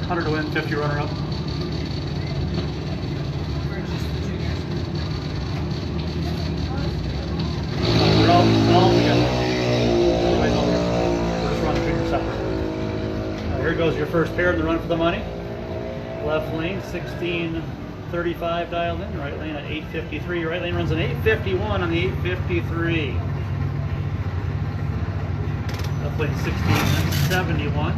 100 to win, 50 runner-up. We're all together. Everybody's all together. We're just running figures separate. Here goes your first pair in the run for the money. Left lane, 1635 dialed in. Right lane at 853. Right lane runs an 851 on the 853. Left lane 1671.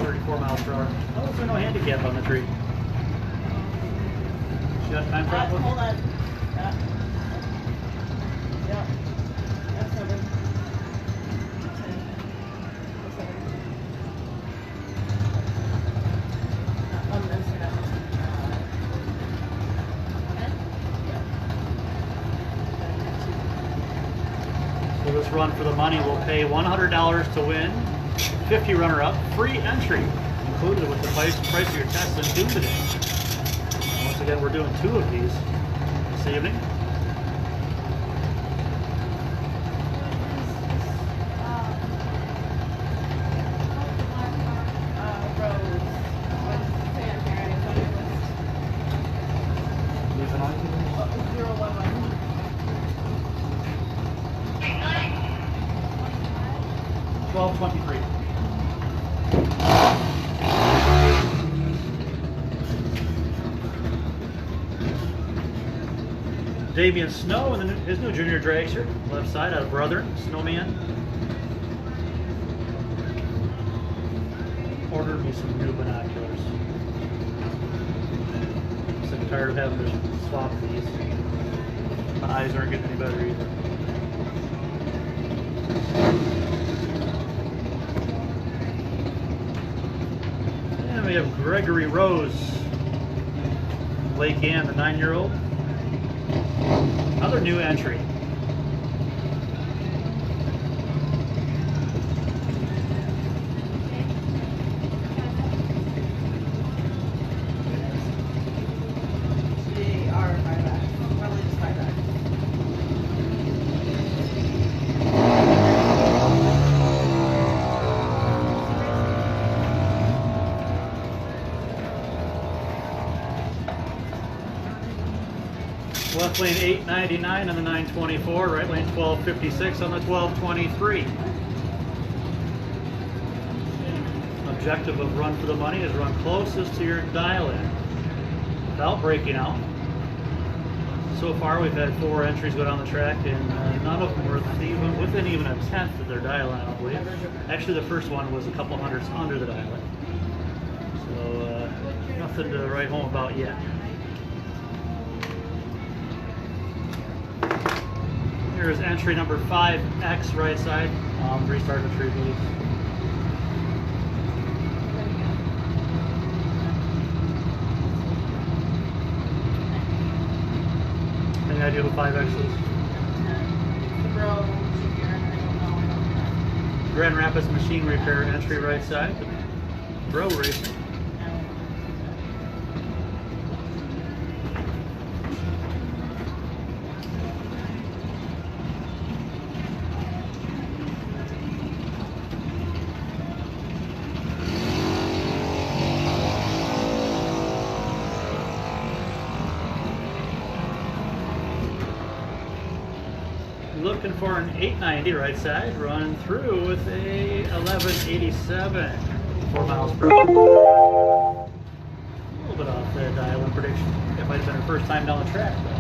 34 miles per hour. Oh, there's no handicap on the tree. You got time for that one? Hold on. Yeah. That's 7. 10. So this run for the money will pay $100 to win, 50 runner-up, free entry included with the price of your test and due today. And once again, we're doing 2 of these this evening. Leaving on? 1223. Davian Snow in his new junior dragster, left side out of Brother, Snowman. Ordered me some new binoculars. I'm tired of having to swap these. My eyes aren't getting any better either. And we have Gregory Rose, Lake Ann, the 9-year-old. Another new entry. They are buyback. Probably just buyback. Left lane 899 on the 924, right lane 1256 on the 1223. Objective of run for the money is run closest to your dial-in without breaking out. So far we've had 4 entries go down the track and none of them were within even a tenth of their dial-in, I believe. Actually the first one was a couple hundredths under the dial-in. So nothing to write home about yet. Here's entry number 5X, right side. Restart the tree, please. Any idea what 5X is? The bro junior, I don't know. Grand Rapids Machine Repair, entry right side. Bro Racing. Looking for an 890 right side, run through with a 1187, 4 miles per hour. A little bit off the dial-in prediction. It might have been her first time down the track though.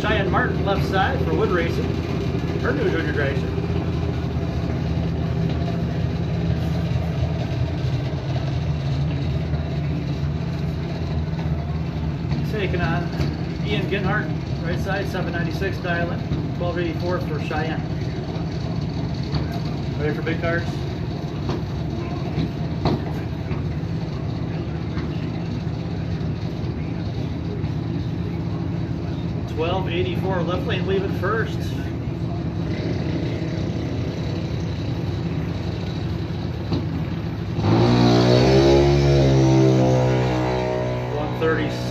Cheyenne Martin left side for Wood Racing, her new junior dragster. Taking on Ian Ginhart, right side, 796 dial-in, 1284 for Cheyenne. Ready for big cards? $12.84 left lane, leave it first.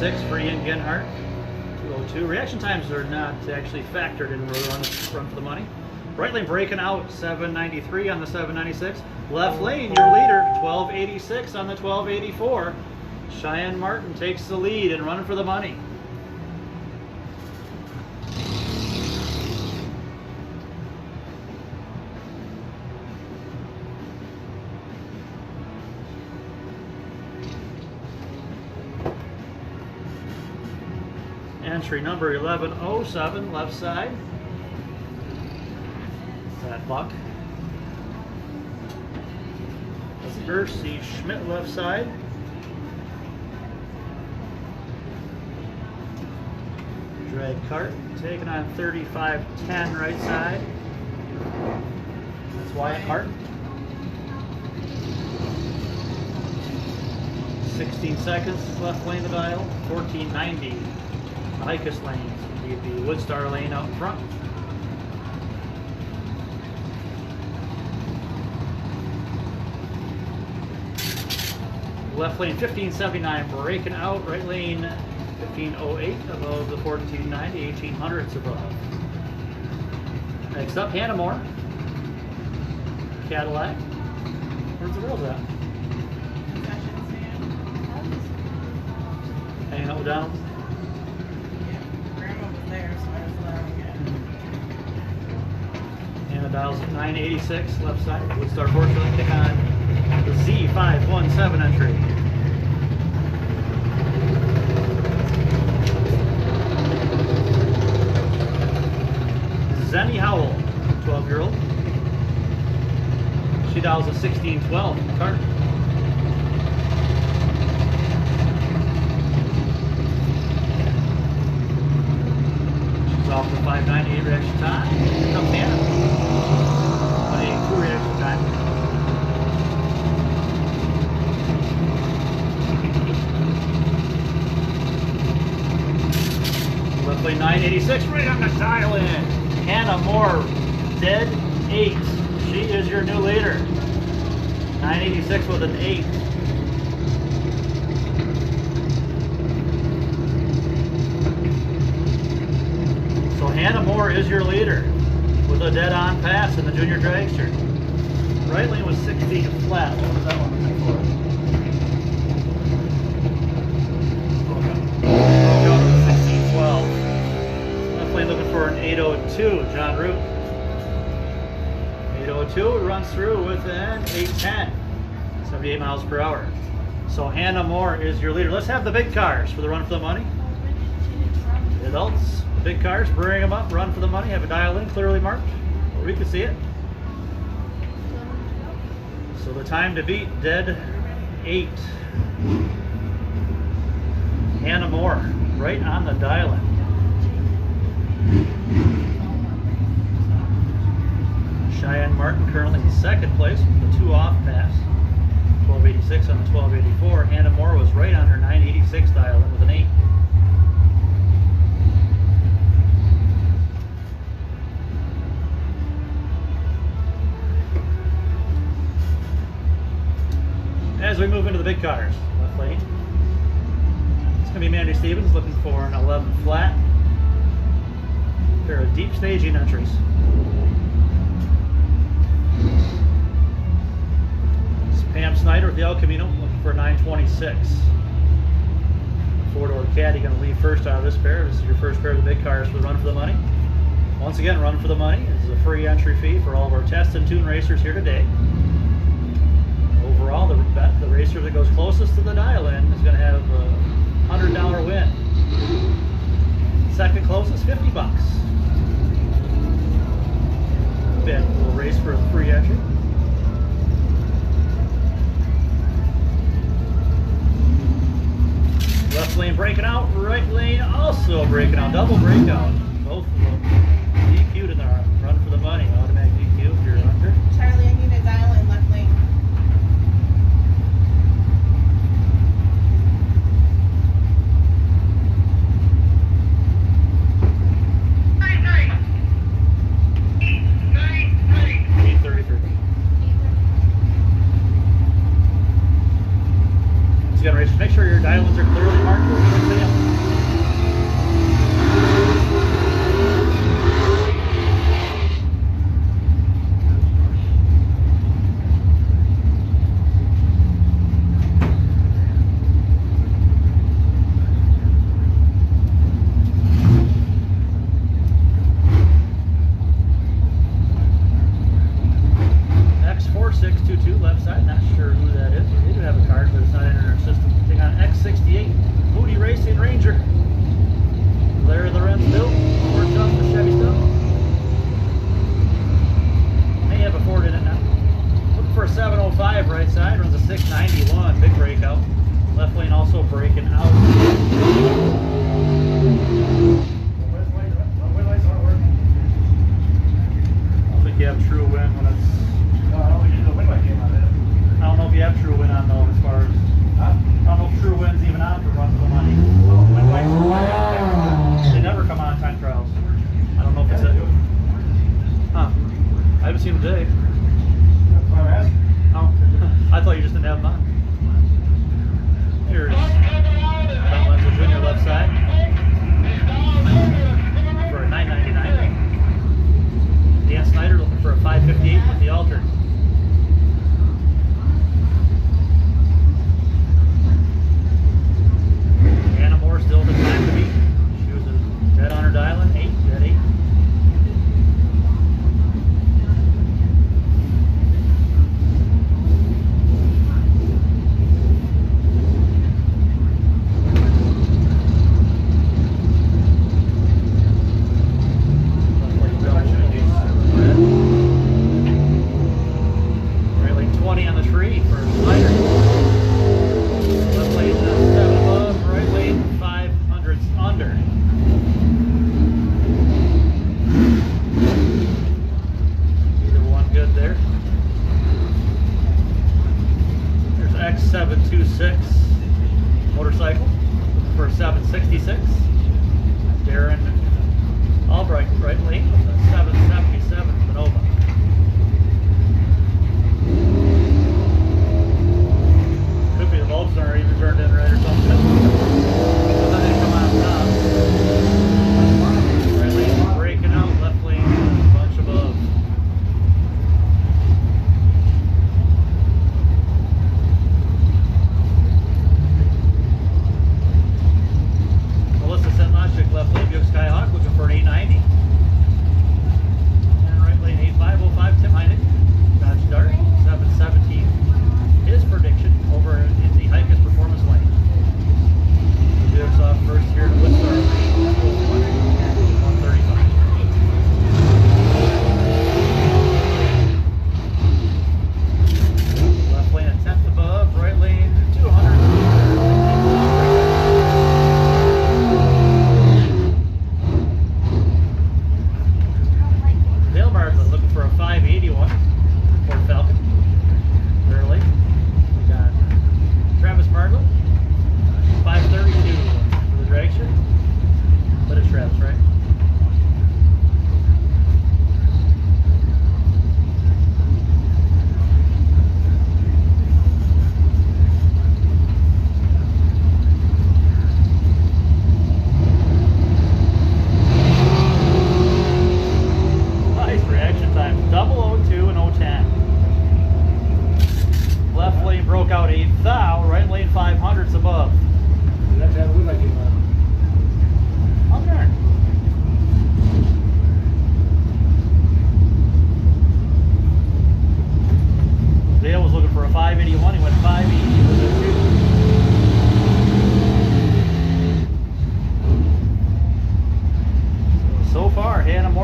796 for Ian Genhart. 202. Reaction times are not actually factored in the run for the money. Right lane breaking out 793 on the 796. Left lane, your leader, 1286 on the 1284. Cheyenne Martin takes the lead and running for the money. Entry number 1107, left side. That buck. Percy Schmidt, left side. Drag cart taking on 3510, right side. That's Wyatt Martin. 16 seconds left lane to dial. 1490. Hicus lane. Leave the Woodstar lane out in front. Left lane 1579 breaking out. Right lane 1508 above the 1490, 1800s above. Next up, Hannamore. Cadillac. Where's the girls at? Hanging out with Donald. Grandma was there, so I was allowing it. And the dial's at 986 left side. Woodstar Porsche pick on the Z517 entry. Zenny Howell, 12-year-old. She dials a 1612 cart. She's off the 598 reaction time. Here comes Hannah. 182 reaction time. Left lane 986, right on the dial in. Hannah Moore, dead 8. She is your new leader. 986 with an 8. So Hannah Moore is your leader with a dead on pass in the junior dragster. Right lane was 16 flat. What was that one looking for? Go to the 1612. Left lane looking for an 802, John Root. 802 runs through with an 810, 78 miles per hour. So Hannah Moore is your leader. Let's have the big cars for the run for the money. The adults, the big cars, bring them up, run for the money, have a dial in, clearly marked, where we can see it. So the time to beat, dead 8. Hannah Moore, right on the dial in. Cheyenne Martin currently in second place with the 2 off pass. 1286 on the 1284. Hannah Moore was right on her 986 dial in with an 8. As we move into the big cars, left lane. It's going to be Mandy Stevens looking for an 11 flat. Pair of deep staging entries. It's Pam Snyder with the El Camino looking for a 926. 4-door caddy going to leave first out of this pair. This is your first pair of the big cars for the run for the money. Once again, run for the money is a free entry fee for all of our test and tune racers here today. Overall, the racer that goes closest to the dial-in is going to have a $100 win. Second closest, $50. Bid. We'll race for a free entry. Left lane breaking out, right lane also breaking out. Double breakout. Both of them DQ'd in the run for the money. Automatic DQ if you're under. Charlie, I need a dial in left lane. Make sure your dial-ins are clearly marked.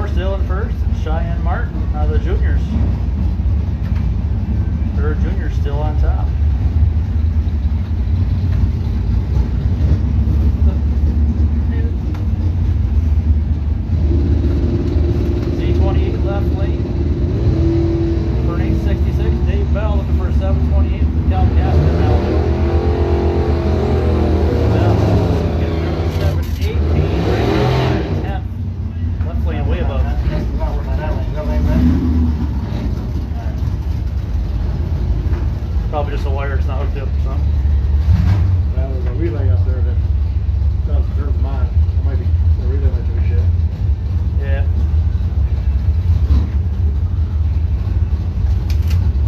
Moore still in first. Cheyenne Martin, the juniors. Her juniors still on top. Z28 left lane for an 866. Dave Bell looking for a 728 from Cal Casper now. Bell getting through a 718 right now. 10th. Left lane way above. Probably just a wire, it's not hooked up or something. Well, there's a relay up there that doesn't turn mine. It might be the relay might be shit. Yeah.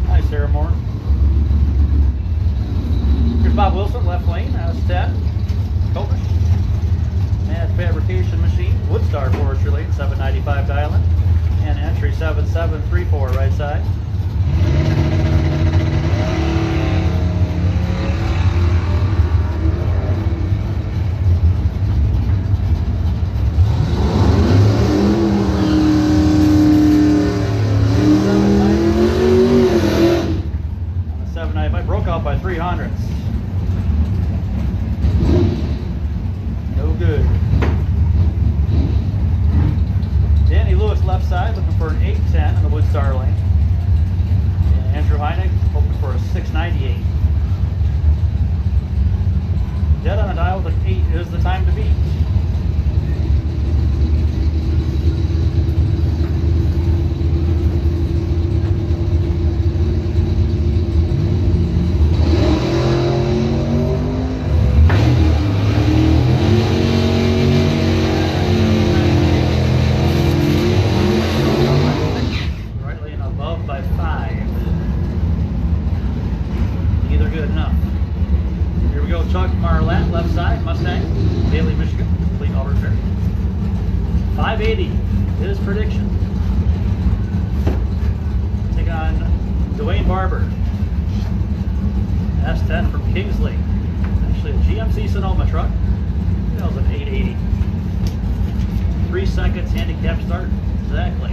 Hi, Sarah Moore. Here's Bob Wilson, left lane. That's 10. Kopish. Mad Fabrication Machine. Woodstar Forestry Lane, 795 dialing. And entry 7734 right side. By 300s. No good. Danny Lewis left side looking for an 810 in the Woodstar lane. And Andrew Heineck hoping for a 698. Dead on the dial with an 8 is the time to beat. Chuck Marlatt, left side, Mustang, Daly, Michigan, complete auto repair. 580, his prediction. Take on Dwayne Barber. S10 from Kingsley. Actually a GMC Sonoma truck. That was an 880. 3 seconds handicap start. Exactly.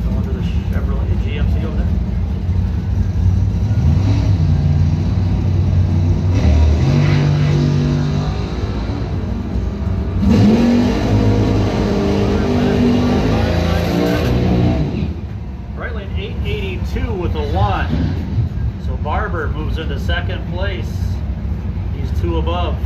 Going to the Chevrolet GMC over there. With a 1. So Barber moves into second place. He's 2 above.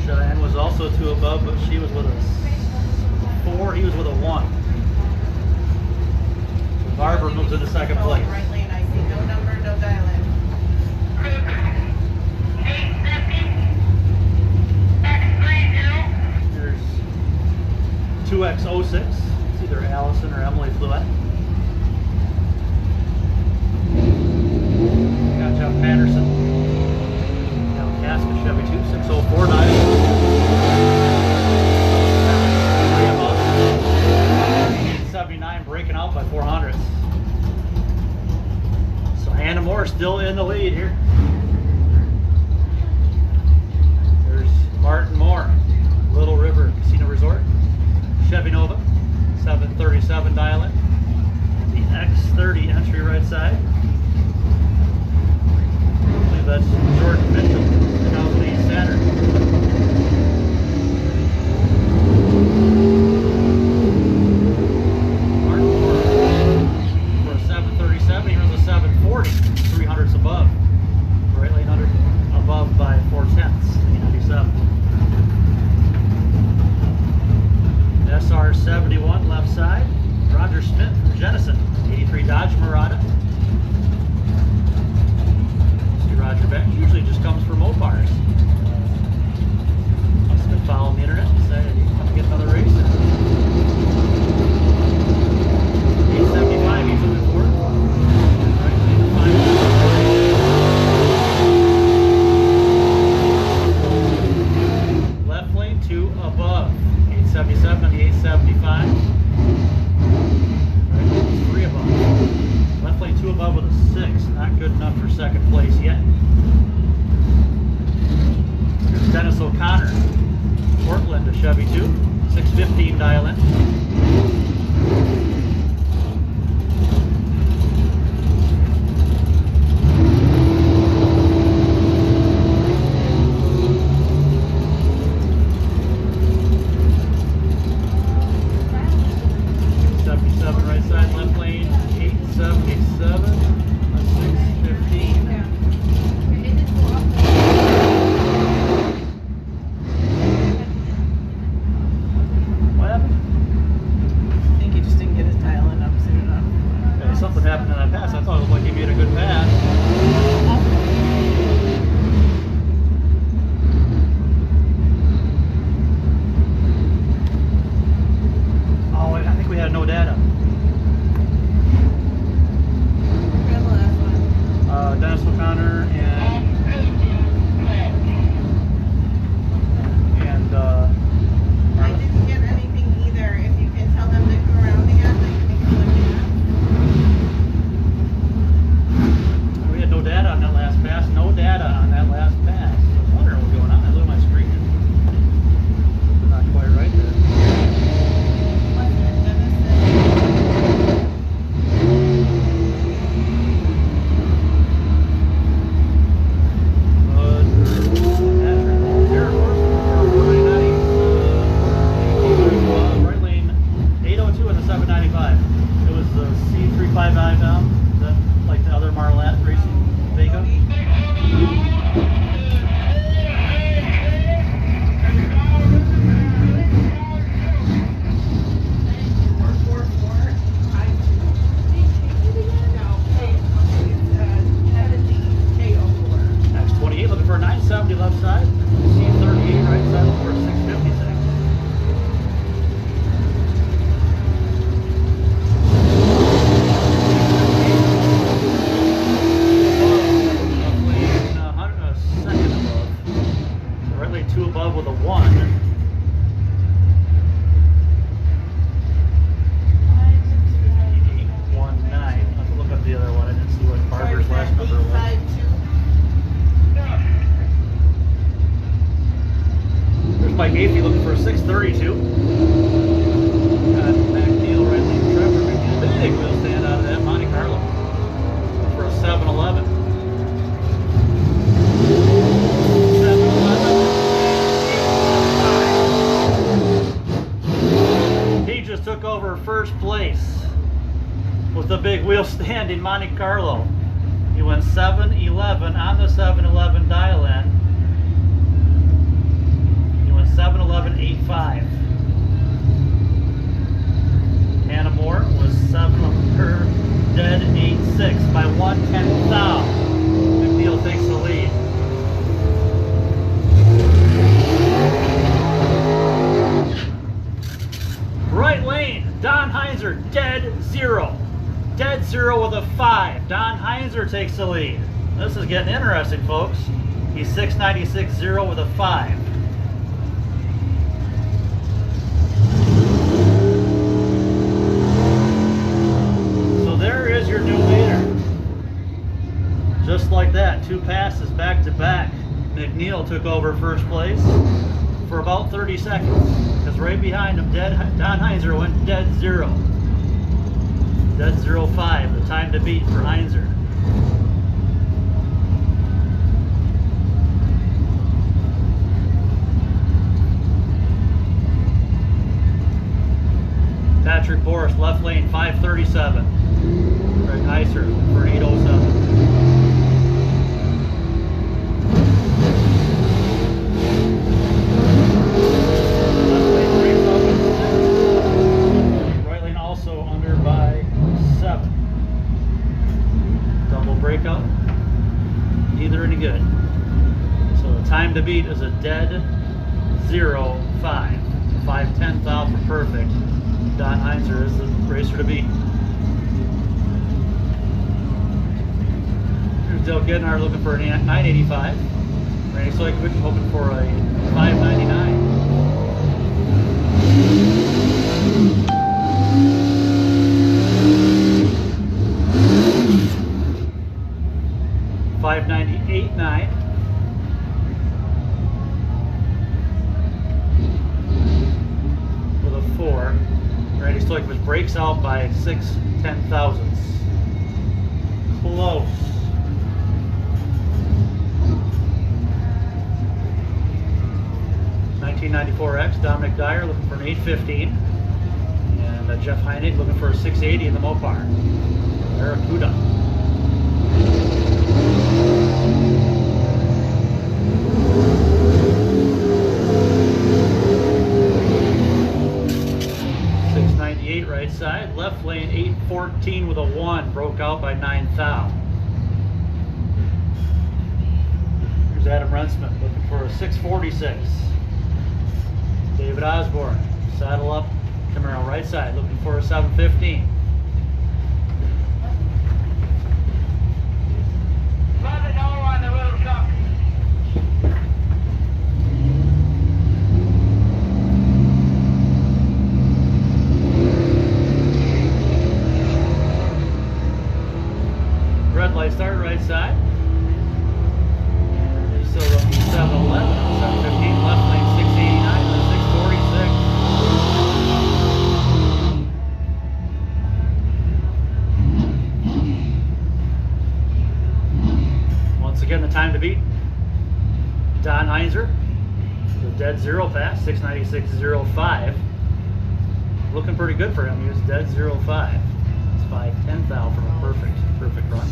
Cheyenne was also 2 above, but she was with a 4. He was with a 1. So Barber moves into second place. Right lane, I see no number, no dial in. 2X06, it's either Allison or Emily Fluette. Got Jeff Patterson. Now Casca Chevy 26049. 879 breaking out by 400. So Hannah Moore still in the lead here. There's Martin Moore, Little River Casino Resort. Chevy Nova, 737 dial in. The X30 entry right side. I believe that's Jordan Mitchell, 2008 Saturn. Martin Moore for a 737, he runs a 740, 300s above. Right lane under above by 4/10, 897. SR71 left side, Roger Smith from Jenison, 83 Dodge Murata. See Roger back, usually just comes for Mopars. Must have been following the internet and decided he'd come to get another race. 875 he's looking for. Left lane 2 above. 877 and the 875. Right, 3 above. Left lane 2 above with a 6. Not good enough for second place yet. Here's Dennis O'Connor. Portland to Chevy 2, 615 dial in. Right side, left lane, 877, 615. What happened? I think he just didn't get his dial-in up soon enough. Yeah, something happened in that pass. I thought it looked like he made a good pass. Oh, I think we had no data. Grab the last one. Dennis O'Connor and I didn't get anything either. If you can tell them to go around again, I can make a look at. we had no data on that last pass. No data on that last pass. I was wondering what's going on. I look at my screen. Not quite right there. Wasn't it Dennis? Right lane 802 and the 795. It was the C355 down, is that like the other Marlette Racing Vega? X28 looking for a 970 left side. C38 right side looking for a 656. Second above. Right lane 2 above with a 1. 65819. I have to look up the other one. I didn't see what Barber's last number was. 852. There's Mike Afey looking for a 632. Got McNeil, right lane Trevor McNeil. Big wheel stand out of that. Monte Carlo for a 711. 711. He just took over first place with the big wheel stand in Monte Carlo. He went 711 on the 711 dial in. 711.85. Hannah Moore was dead 86 by 1/10,000. McNeil takes the lead. Right lane, Don Heinzer, dead 0. Dead 0 with a 5. Don Heinzer takes the lead. This is getting interesting, folks. He's 696.0 with a 5. Your new leader. Just like that, 2 passes back to back. McNeil took over first place for about 30 seconds because right behind him, Don Heinzer went dead 0. Dead 0.5, the time to beat for Heinzer. Patrick Boris, left lane, 537. Greg Heiser for 807. Left lane 376. Right lane also under by 7. Double breakout. Neither any good. So the time to beat is a dead 0.5. 5/10,000 for perfect. Don Heinzer is the racer to beat. Here's Dale Gednard looking for a 985. Randy Soykovic hoping for a 599. $598.9. like it was breaks out by 6/10 thousandths. Close. $19.94X, Dominic Dyer looking for an 815. And Jeff Heinig looking for a 680 in the Mopar. Barracuda. Right side, left lane 814 with a 1, broke out by 9 thou. Here's Adam Rensman looking for a 646. David Osborne, saddle up, Camaro right side, looking for a 715. On the World Cup. Red light start right side. He's still looking 711, 715, left lane 689 and a 646. Once again, the time to beat. Don Heinzer, the dead zero pass, 696.05. Looking pretty good for him. He was dead 05. It's 5/10 thou from a perfect run.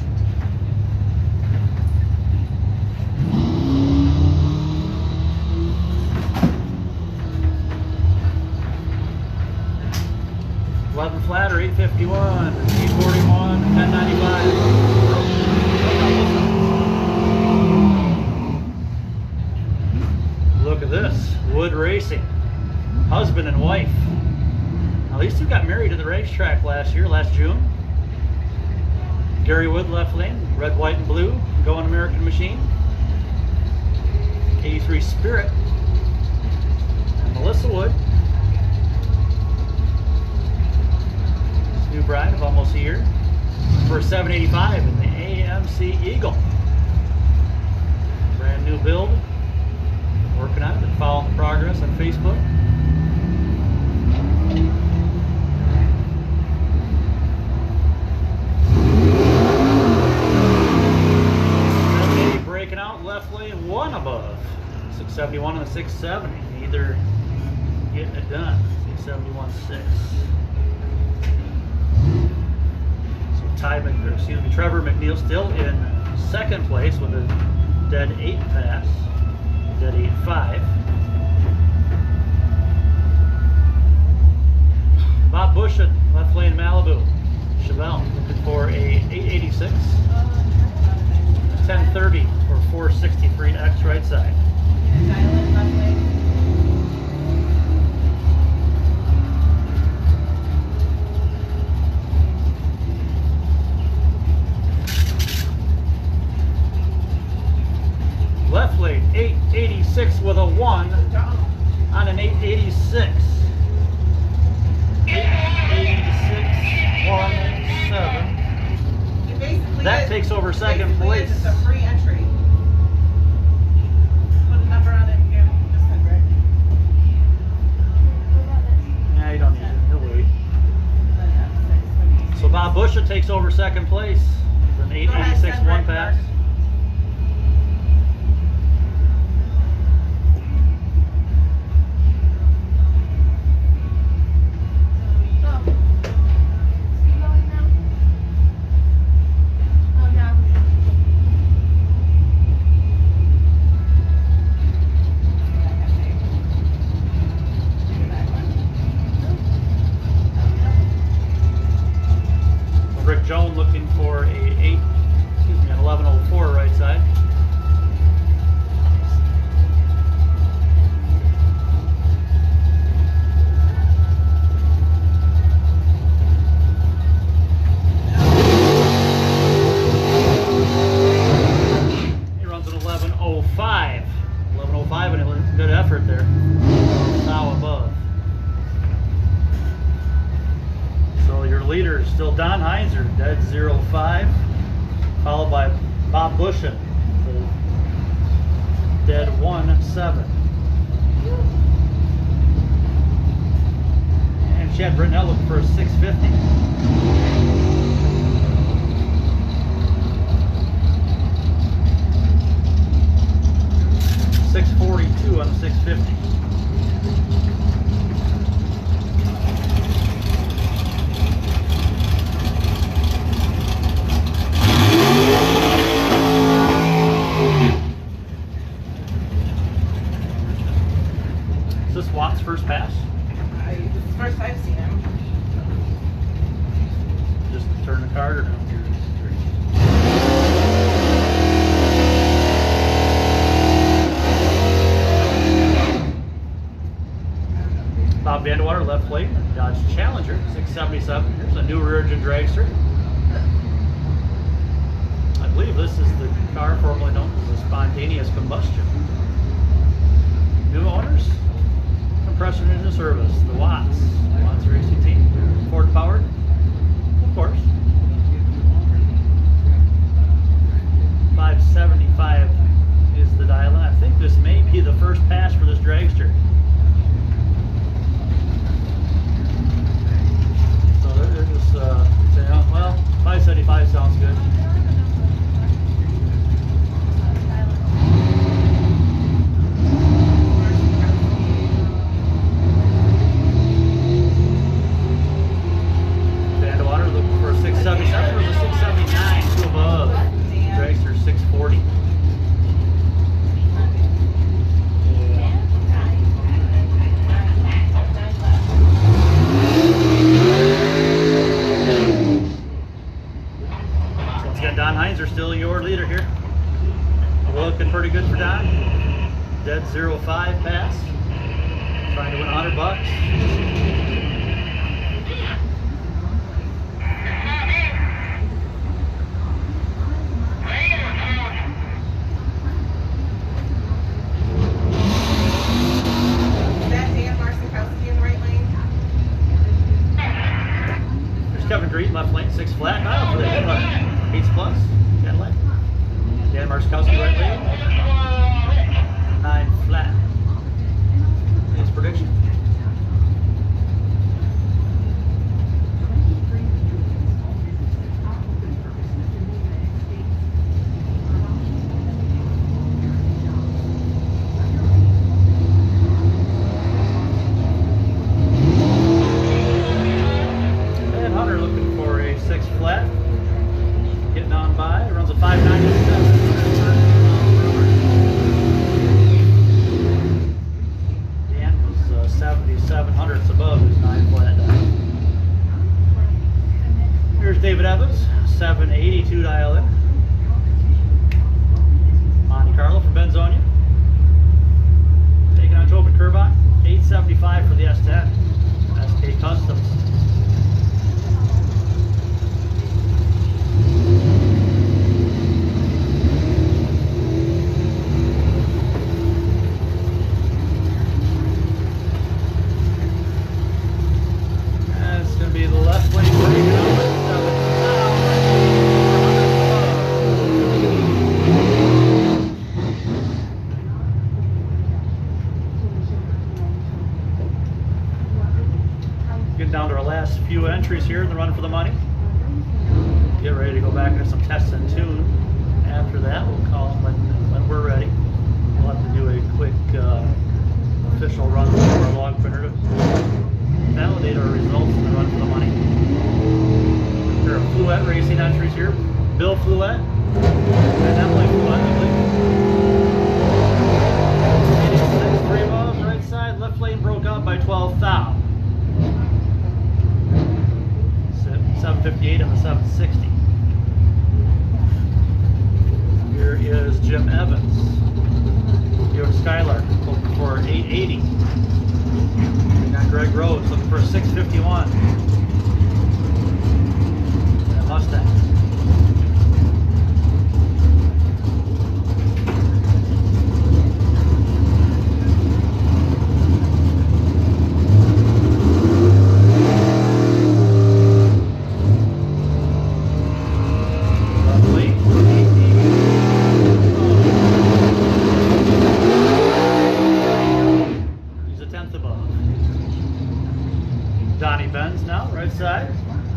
Eleven flatter, 851, 841, 1095. Look at this, Wood Racing, husband and wife. Now these two got married at the racetrack last June. Gary Wood left lane, red, white, and blue, going American Machine. 83 Spirit, and Melissa Wood. New bride of almost a year for 785 in the AMC Eagle. Brand new build. Working on it and following the progress on Facebook. Breaking out left lane 1 above. 671 and a 670. Neither getting it done. 671.6. Trevor McNeil still in second place with a dead 8 pass, dead 8.5. Bob Bush at left lane Malibu. Chevelle looking for a 886, 1030 or 463X right side. Left lane 886 with a 1 on an 886. 886.17. That takes over second place. It's a free entry. Put a number on it again. Just send right. Yeah, you don't need it. He'll wait. So Bob Busha takes over second place with an 886 1 pass. Rick Jones looking for an 1104 right side. He runs an 1105. 1105 and a good effort there. Now above. So your leader is still Don Heinzer, dead 05, followed by Bob Bushin, dead 17. And Chad Britnell looking for a 650. $642 on the 650. Is this Watt's first pass? This is the first I've seen him. Just turn the card or no? Bob Vandewater, left plate, Dodge Challenger, 677. Here's a new rear engine dragster. I believe this is the car formerly known as a spontaneous combustion. New owners, compression engine service, the Watts Racing Team, Ford powered, of course. 575 is the dial. I think this may be the first pass for this dragster. So they're just saying, oh, well, 575 sounds good. Vandewater looking for a 677 or a 679, two above. Dragster 640. Once again, Don Hines are still your leader here. Looking pretty good for Don. Dead 0-5 pass. Trying to win $100. Kevin Green, left lane, 6 flat. Dial for the head runner. Beats plus, Cadillac. Dan Marszkowski, right lane, 9 flat. His prediction. Looking for a 6 flat. Getting on by. Runs a 597. Dan was 7,700 above his 9 flat dial. Here's David Evans, 782 dial in. Monte Carlo from Benzonia. Taking on Tobin Kurbach, 875 for the S10. SK Customs. That's going to be the left lane break out. Getting down to our last few entries here in the run for the money. Get ready to go back into some tests and tune. After that, we'll call them when we're ready. We'll have to do a quick official run through our log printer to validate our results in the run for the money. There are Fluette racing entries here. Bill Fluette and Emily Fluette, I believe. 86, 3 above, right side, left lane broke out by 12 thou. 758 and the 760. Here is Jim Evans. Here is Skylark looking for 880. We got Greg Rhodes looking for a 651. And a Mustang. Right side,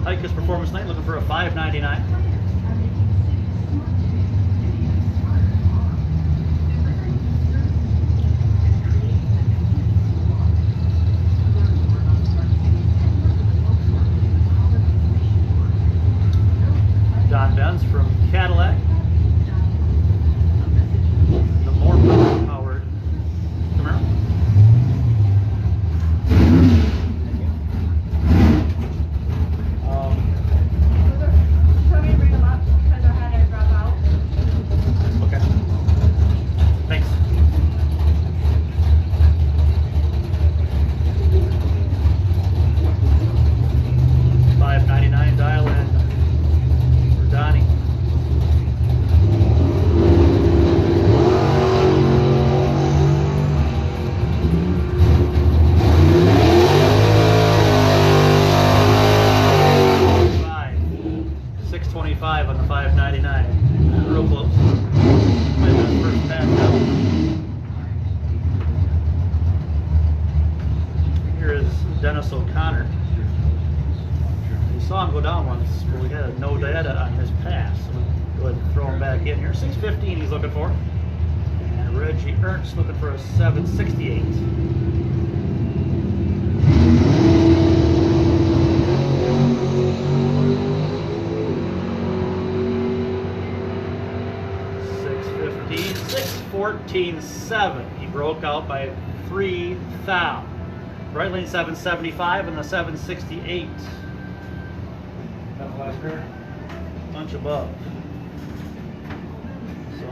Hikus Performance Night looking for a $5.99. Don Benz from Cadillac. The more powered Camaro. Tell me to bring them up because I had to drop out. Okay. Thanks. $5.99 dial in for Donnie. $6.25 on the $5.99. Real close. Might have been the first pass out. Here is Dennis O'Connor. We saw him go down once, but we had no data on his pass. So we'll go ahead and throw him back in here. 615 he's looking for. And Reggie Ernst looking for a 768. $614.7. He broke out by 3 thou. Right lane 775 and the 768. That last pair? Bunch above. So,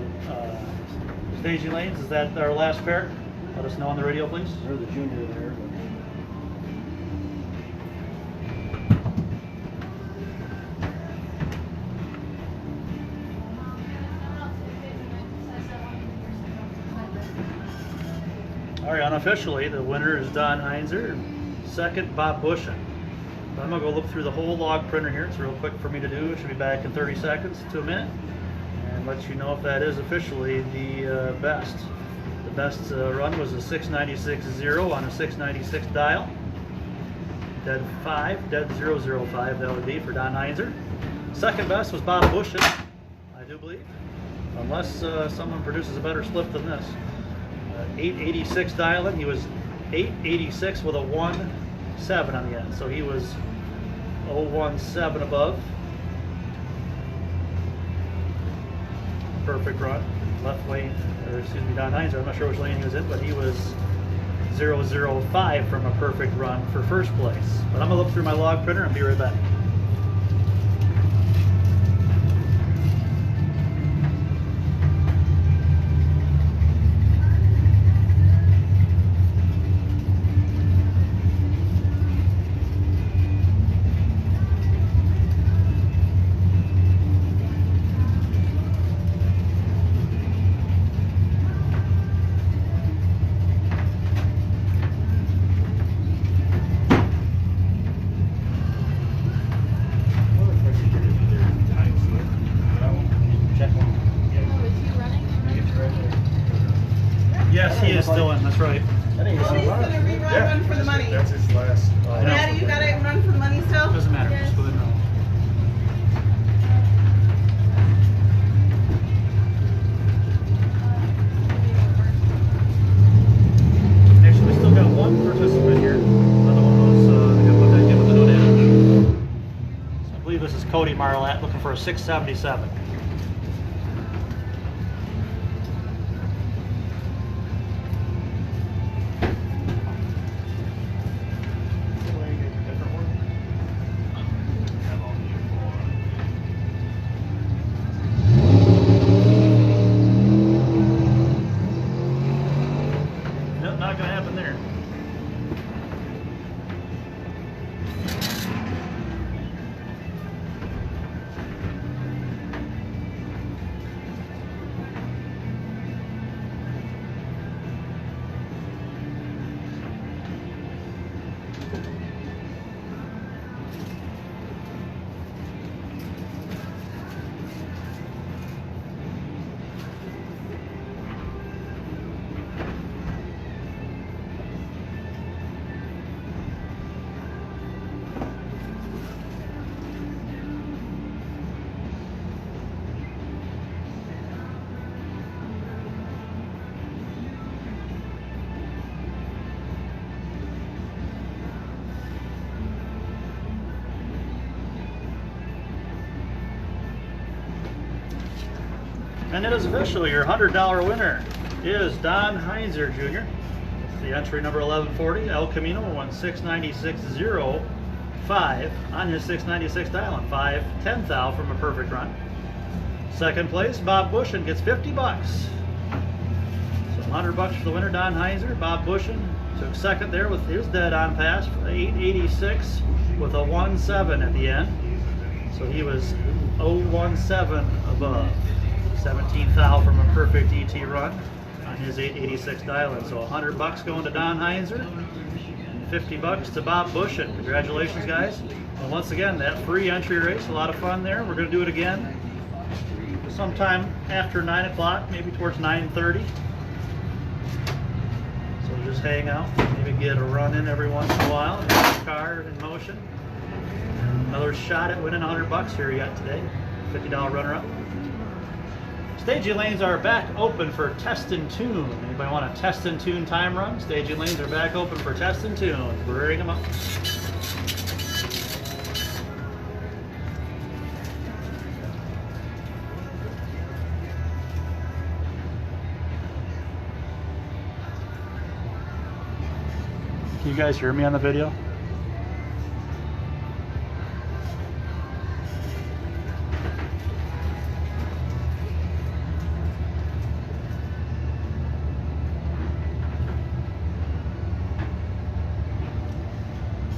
staging lanes, is that our last pair? Let us know on the radio, please. There's the junior there. All right, unofficially, the winner is Don Heinzer. Second, Bob Bushin. But I'm gonna go look through the whole log printer here. It's real quick for me to do. It should be back in 30 seconds to a minute, and let you know if that is officially the best. The best run was a 696.0 on a 696 dial. Dead 5, dead 005, that would be for Don Heinzer. Second best was Bob Bushin, I do believe, unless someone produces a better slip than this. 886 dialing, he was 886 with a 17 on the end, so he was 017 above. Perfect run. Left lane, or excuse me, Don Heinzer, I'm not sure which lane he was in, but he was 005 from a perfect run for first place. But I'm gonna look through my log printer and be right back. Yes, he is still in, that's right. I think Oh, he's gonna rerun Run for the Money. That's his last. I know. Daddy, you got it, Run for the Money still? Doesn't matter, just go ahead and roll. Actually, we still got one participant here. Another one was, I gotta put that in with the no data. So I believe this is Cody Marlatt looking for a 677. Nope, not gonna happen there. And it is official. Your $100 winner is Don Heinzer Jr. The entry number 1140, El Camino, won 696.05 on his 696 dial and 5/10 thou from a perfect run. Second place, Bob Bushin gets 50 bucks. So $100 for the winner, Don Heinzer. Bob Bushin took second there with his dead on pass, 886 with a 17 at the end. So he was 017 above. 17 thou from a perfect ET run on his 886 dial-in. So $100 going to Don Heinzer and 50 bucks to Bob Bushin. Congratulations, guys. And once again, that free entry race, a lot of fun there. We're going to do it again sometime after 9 o'clock, maybe towards 9:30. So just hang out, maybe get a run in every once in a while, get your car in motion. And another shot at winning $100 here you got today. $50 runner-up. Staging lanes are back open for test and tune. Anybody want a test and tune time run? Staging lanes are back open for test and tune. Bring them up. Can you guys hear me on the video?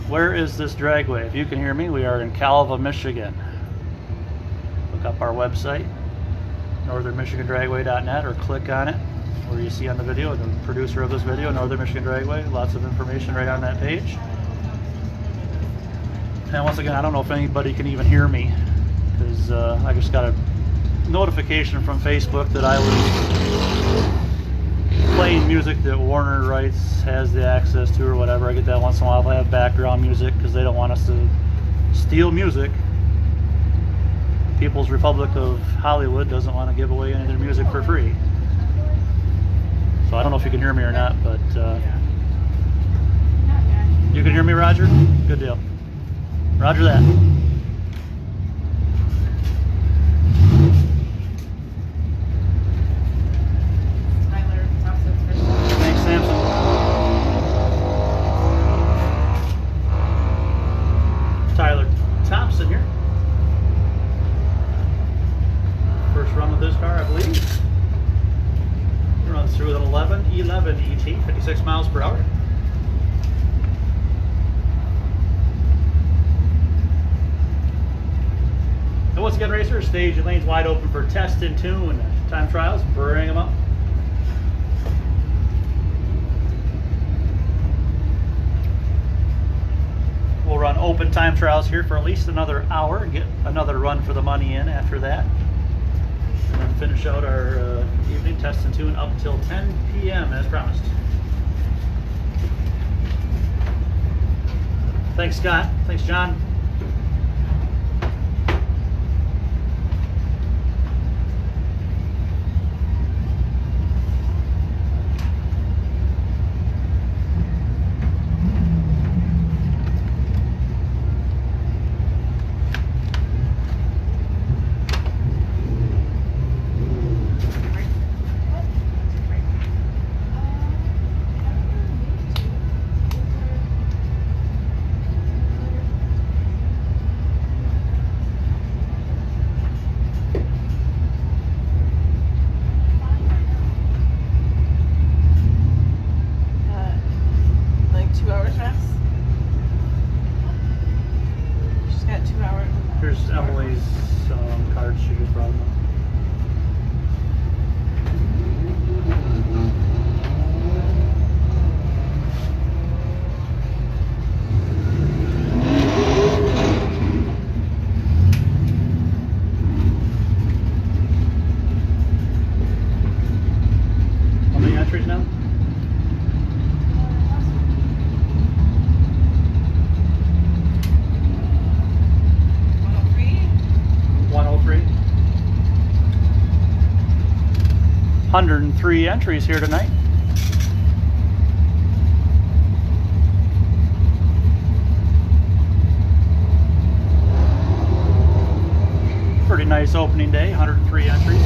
Where is this dragway? If you can hear me, we are in Calva, Michigan. Look up our website, northernmichigandragway.net, or click on it where you see on the video, the producer of this video, Northern Michigan Dragway. Lots of information right on that page. And once again, I don't know if anybody can even hear me, because I just got a notification from Facebook that I was playing music that Warner Rights has the access to or whatever. I get that once in a while. I have background music because they don't want us to steal music. People's Republic of Hollywood doesn't want to give away any of their music for free. So I don't know if you can hear me or not, but you can hear me, Roger? Good deal. Roger that. Thanks, Samson. Tyler Thompson here. First run with this car, I believe. Runs through with an 11 ET, 56 miles per hour. And once again, racers, stage and lanes wide open for test and tune. Time trials, bring them up. We'll run open time trials here for at least another hour and get another run for the money in after that. And then finish out our evening test and tune up till 10 p.m. as promised. Thanks, Scott. Thanks, John. Like 2 hours rest? She's got 2 hours. Here's Emily's cards. She just brought them up. How many entries now? Free? 103. 103 entries here tonight. Pretty nice opening day, 103 entries.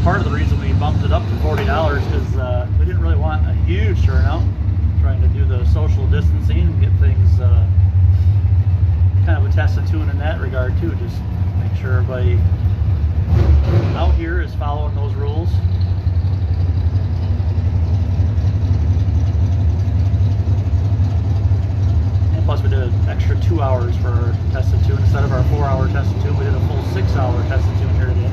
part of the reason we bumped it up to $40 because we didn't really want a huge turnout. Trying to do the social distancing and get things kind of a test of tune in that regard too. Just make sure everybody out here is following those rules. And plus we did an extra 2 hours for our test of tune. Instead of our 4-hour test of tune, we did a full 6-hour test of tune here today.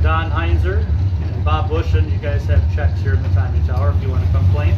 Don Heinzer and Bob Bushin, you guys have checks here in the timing tower if you want to come claim.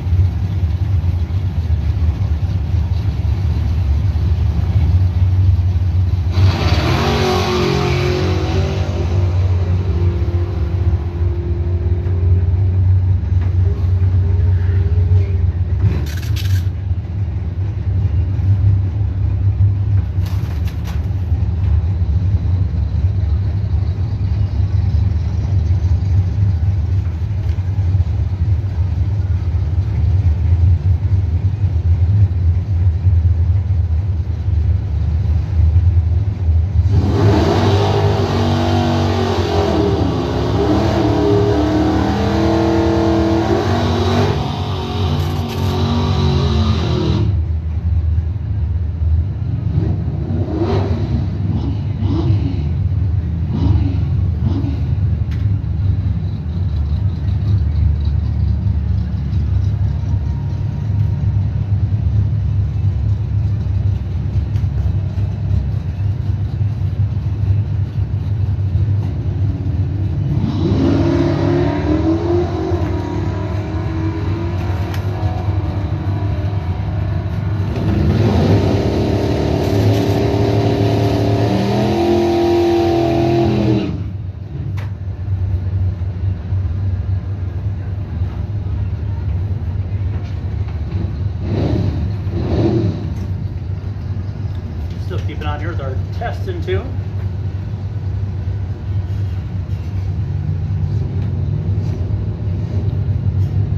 Still keeping on here with our test in tune.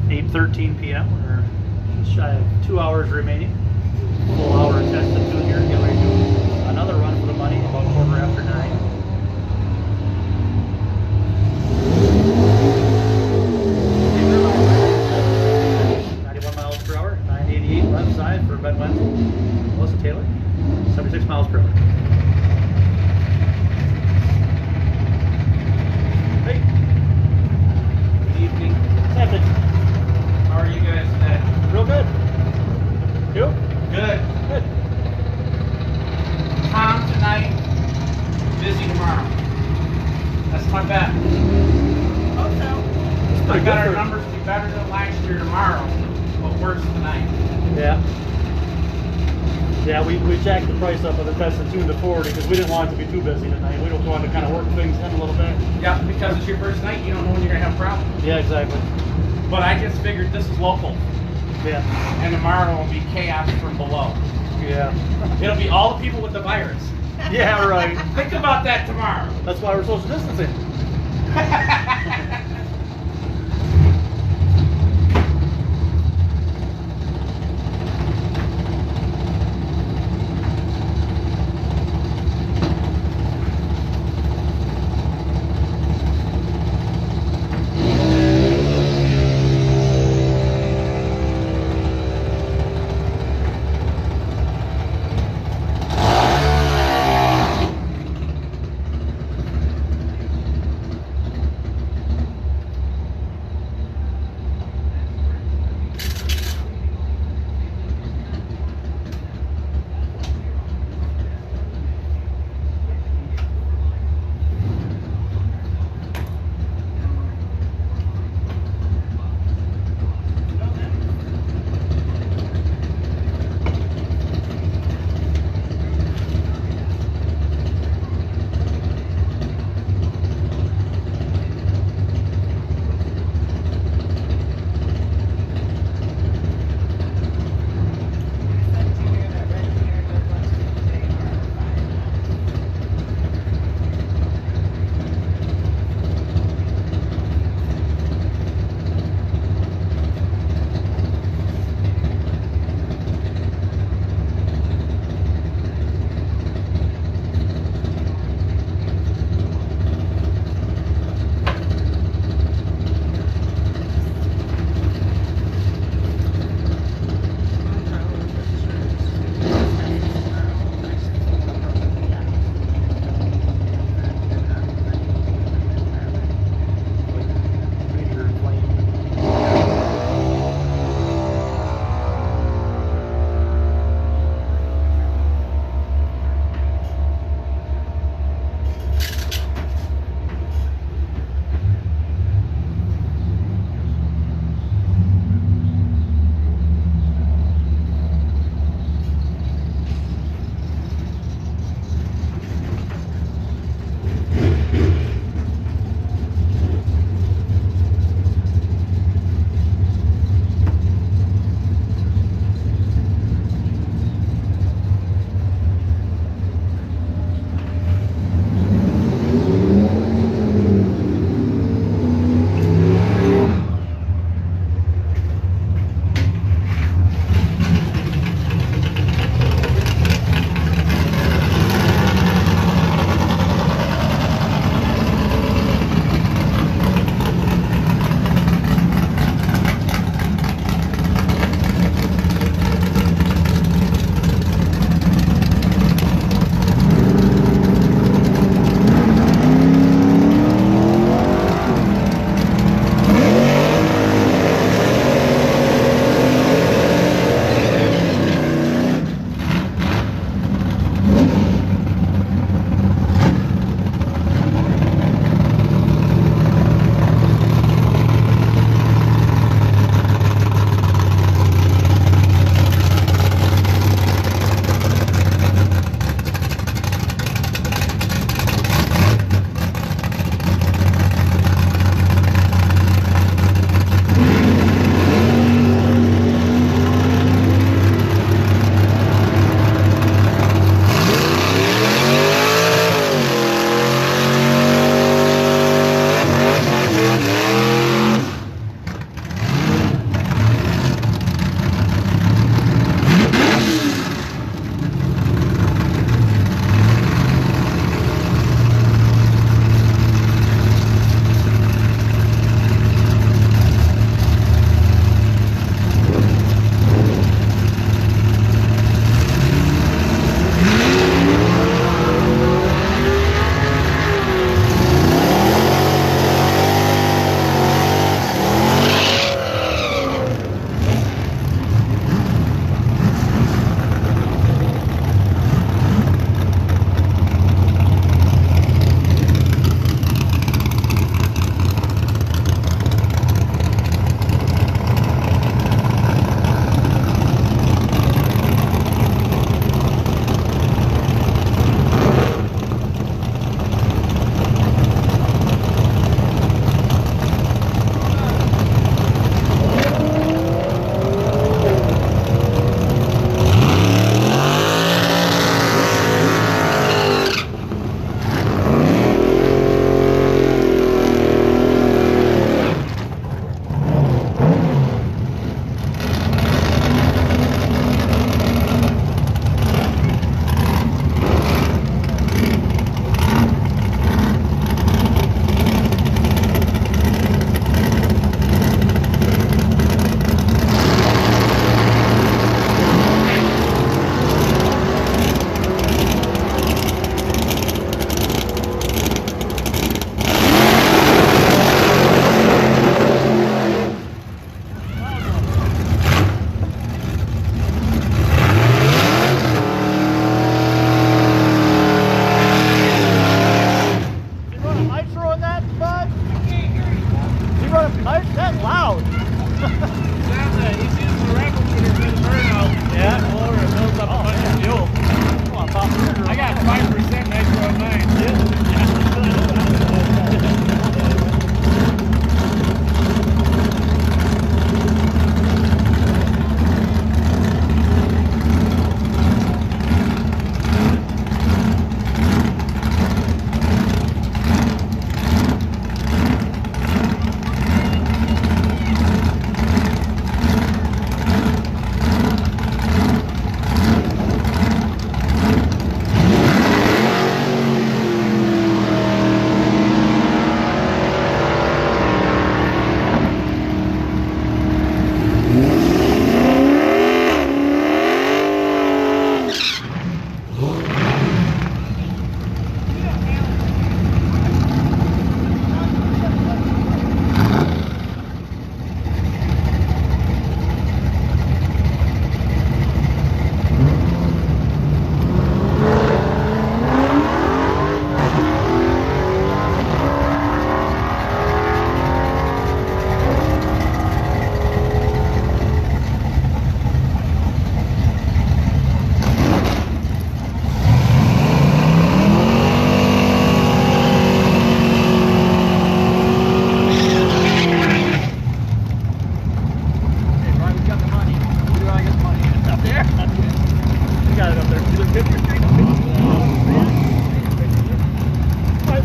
(8:13 p.m.) We're just shy of 2 hours remaining. Full hour test in tune here. Get ready to do another run for the money about 9:15. 91 miles per hour, 988 left side for Ben Wenzel. Melissa Taylor, 76 miles per hour. Hey. Good evening. Second. How are you guys today? Real good. You? Good. Good. Tom tonight, busy tomorrow. That's my bet. Hope so. I Pretty got good our for- numbers to be better than last year tomorrow, but worse tonight. Yeah. Yeah, we jacked the price up of the test of 2 to 40 because we didn't want it to be too busy tonight. We don't want to kind of work things in a little bit. Yeah, because it's your first night, you don't know when you're gonna have problems. Yeah, exactly. But I just figured this is local, Yeah. and tomorrow will be chaos from below. Yeah. It'll be all the people with the virus. Yeah, right. Think about that tomorrow. That's why we're social distancing.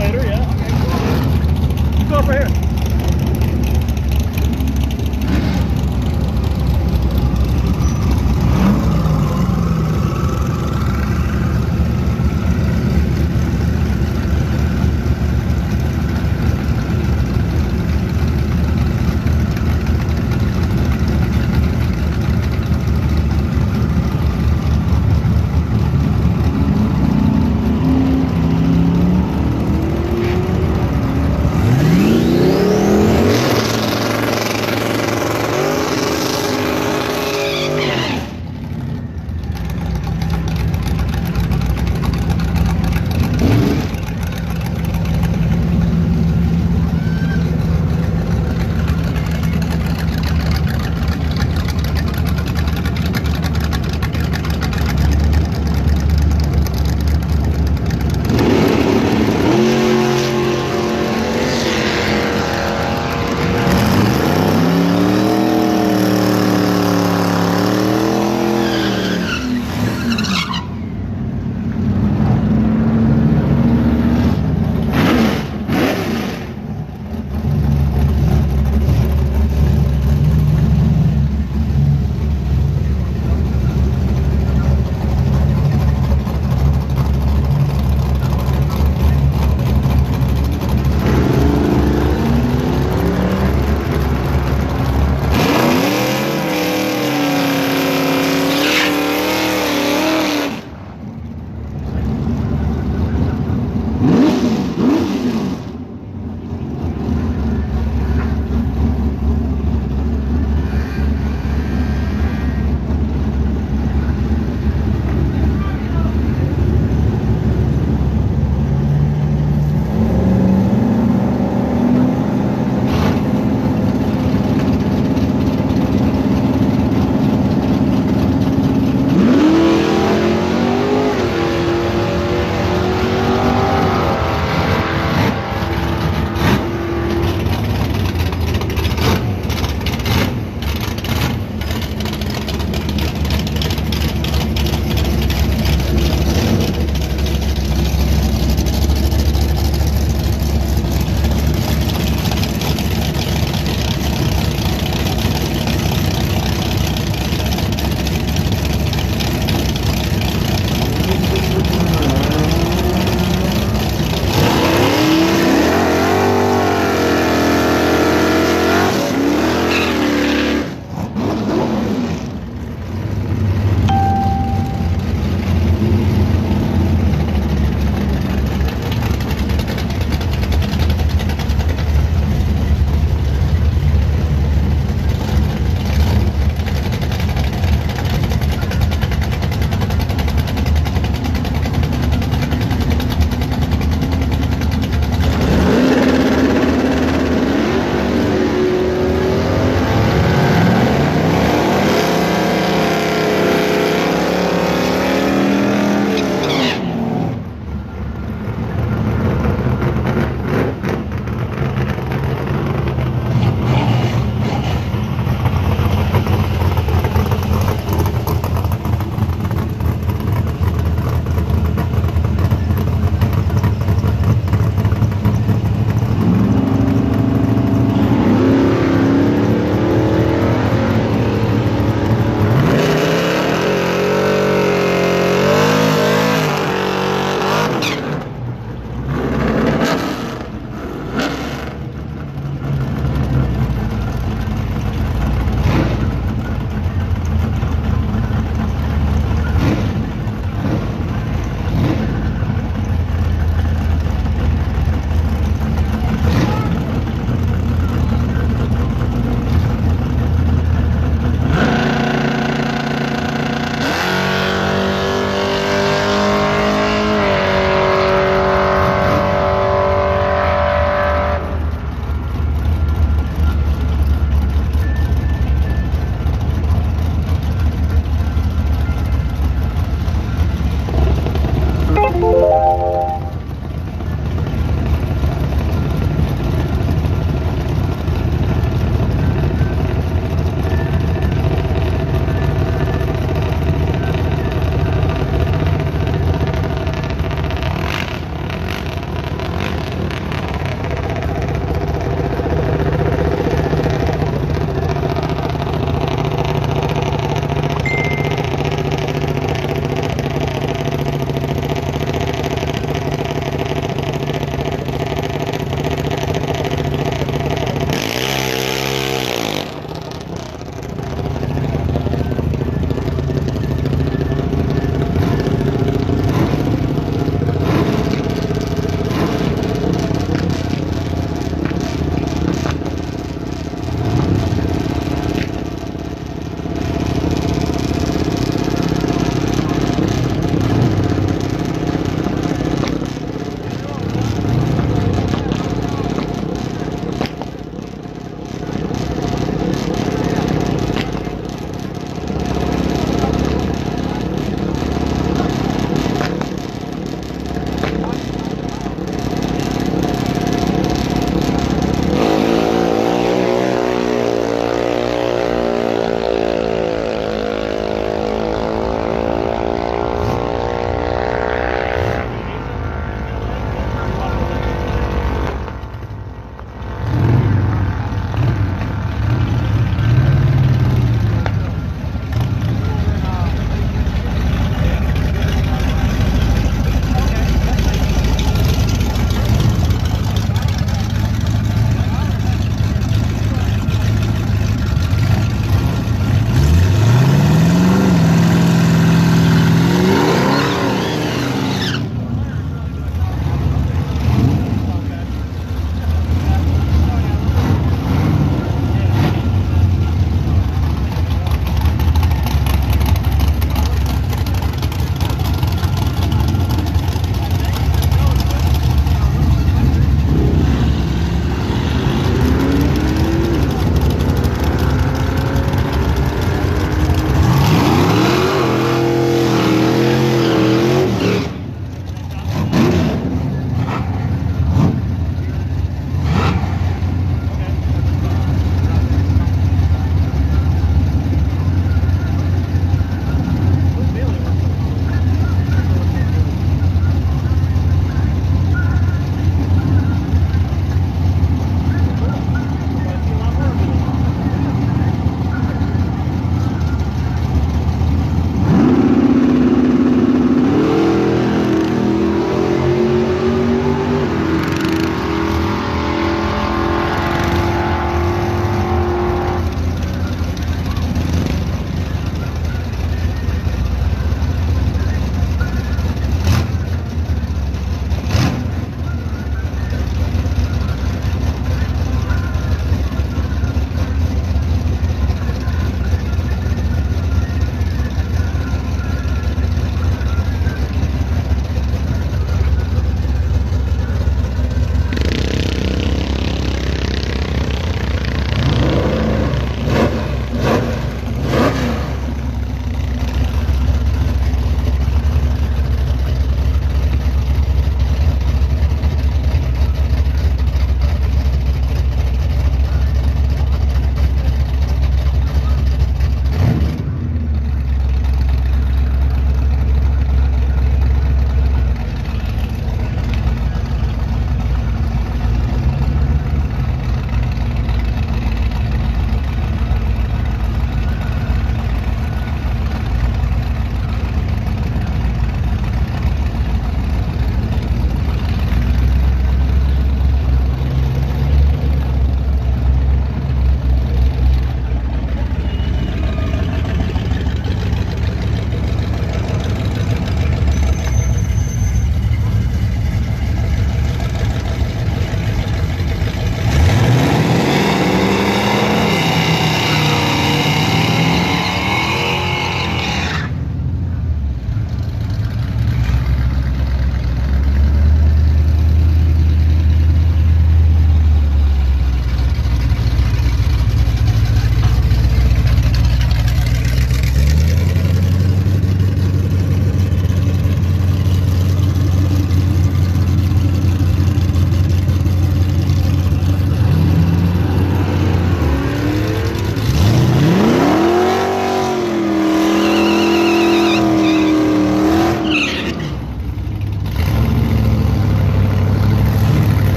later, yeah. Okay, cool. Go over here.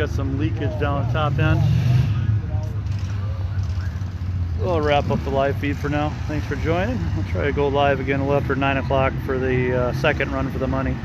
got some leakage down the top end. We'll wrap up the live feed for now. Thanks for joining. I'll try to go live again a little after 9 o'clock for the second run for the money.